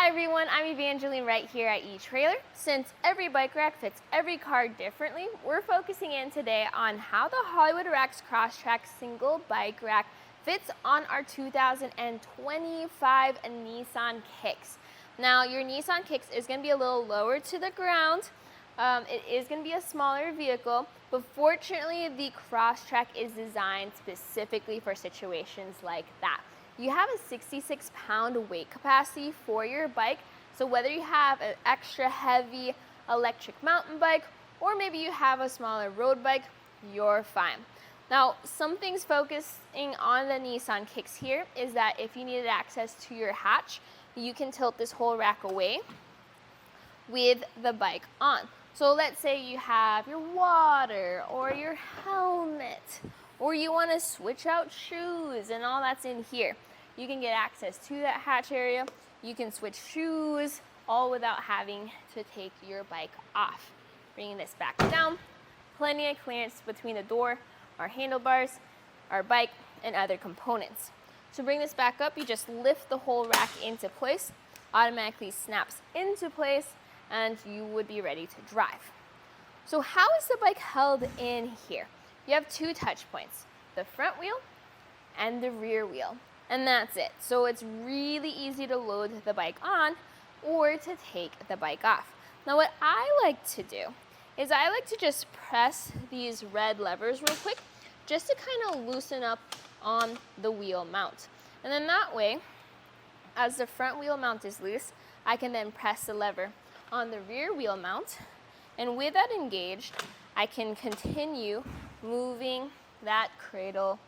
Hi everyone, I'm Evangeline right here at eTrailer. Since every bike rack fits every car differently, we're focusing in today on how the Hollywood Racks CrossTrack single bike rack fits on our 2025 Nissan Kicks. Now your Nissan Kicks is going to be a little lower to the ground. It is going to be a smaller vehicle, but fortunately the CrossTrack is designed specifically for situations like that. You have a 66-pound weight capacity for your bike, so whether you have an extra heavy electric mountain bike or maybe you have a smaller road bike, you're fine. Now, some things focusing on the Nissan Kicks here is that if you needed access to your hatch, you can tilt this whole rack away with the bike on. So let's say you have your water or your helmet, or you want to switch out shoes and all that's in here. You can get access to that hatch area. You can switch shoes, all without having to take your bike off. Bringing this back down, plenty of clearance between the door, our handlebars, our bike, and other components. To bring this back up, you just lift the whole rack into place, automatically snaps into place, and you would be ready to drive. So how is the bike held in here? You have two touch points, the front wheel and the rear wheel, and that's it. So it's really easy to load the bike on or to take the bike off. Now what I like to do is I like to just press these red levers real quick just to kind of loosen up on the wheel mount. And then that way, as the front wheel mount is loose, I can then press the lever on the rear wheel mount, and with that engaged, I can continue moving that cradle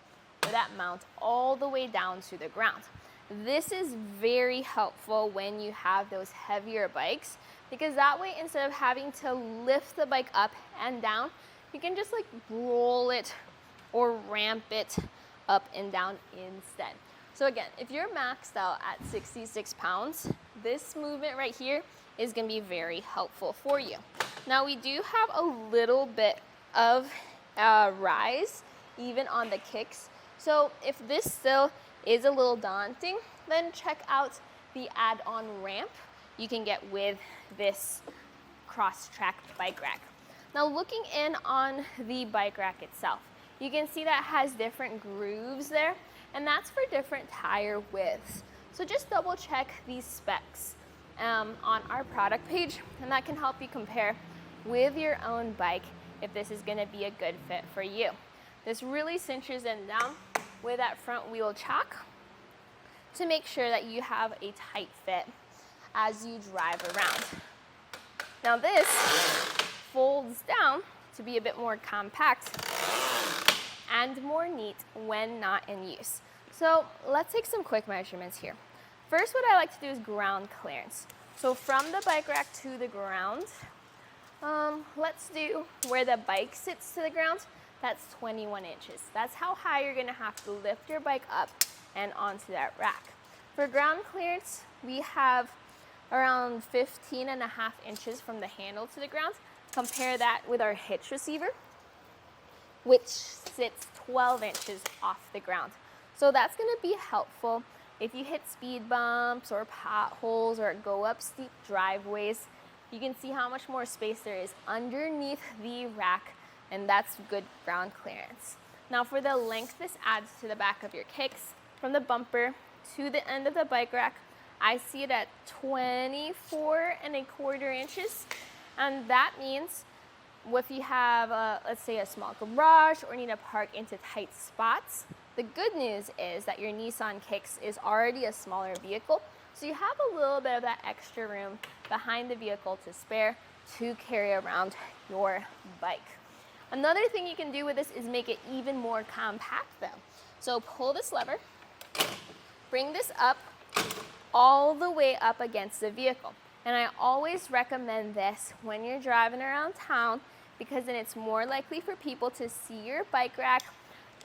or that mount all the way down to the ground. This is very helpful when you have those heavier bikes, because that way, instead of having to lift the bike up and down, you can just like roll it or ramp it up and down instead. So again, if you're maxed out at 66 pounds, this movement right here is going to be very helpful for you. Now we do have a little bit of rise even on the Kicks. So if this still is a little daunting, then check out the add-on ramp you can get with this CrossTrack bike rack. Now looking in on the bike rack itself, you can see that it has different grooves there, and that's for different tire widths. So just double check these specs on our product page, and that can help you compare with your own bike if this is going to be a good fit for you. This really cinches in down with that front wheel chock to make sure that you have a tight fit as you drive around. Now this folds down to be a bit more compact and more neat when not in use. So let's take some quick measurements here. First, what I like to do is ground clearance. So from the bike rack to the ground, let's do where the bike sits to the ground. That's 21 inches. That's how high you're gonna have to lift your bike up and onto that rack. For ground clearance, we have around 15.5 inches from the handle to the ground. Compare that with our hitch receiver, which sits 12 inches off the ground. So that's gonna be helpful if you hit speed bumps or potholes or go up steep driveways. You can see how much more space there is underneath the rack, and that's good ground clearance. Now for the length this adds to the back of your Kicks, from the bumper to the end of the bike rack, I see it at 24.25 inches. And that means if you have, let's say, a small garage or need to park into tight spots, the good news is that your Nissan Kicks is already a smaller vehicle, so you have a little bit of that extra room behind the vehicle to spare to carry around your bike. Another thing you can do with this is make it even more compact though. So pull this lever, bring this up all the way up against the vehicle. And I always recommend this when you're driving around town, because then it's more likely for people to see your bike rack.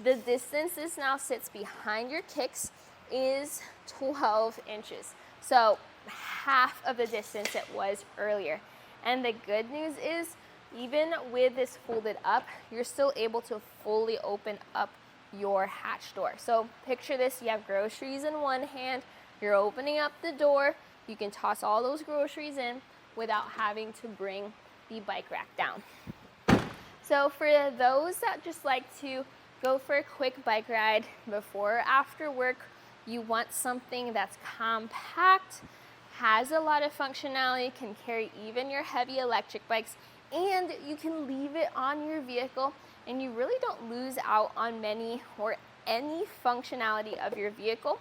The distance this now sits behind your Kicks is 12 inches. So half of the distance it was earlier. And the good news is, even with this folded up, you're still able to fully open up your hatch door. So picture this, you have groceries in one hand, You're opening up the door. You can toss all those groceries in without having to bring the bike rack down. So for those that just like to go for a quick bike ride before or after work, you want something that's compact, has a lot of functionality, can carry even your heavy electric bikes, and you can leave it on your vehicle and you really don't lose out on many or any functionality of your vehicle.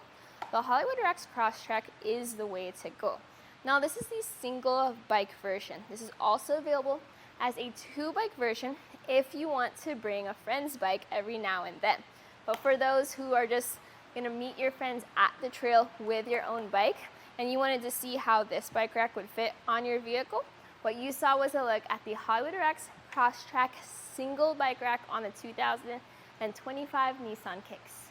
The Hollywood Racks CrossTrack is the way to go. Now this is the single bike version. This is also available as a 2-bike version if you want to bring a friend's bike every now and then. But for those who are just gonna meet your friends at the trail with your own bike and you wanted to see how this bike rack would fit on your vehicle, what you saw was a look at the Hollywood Racks CrossTrack single bike rack on the 2025 Nissan Kicks.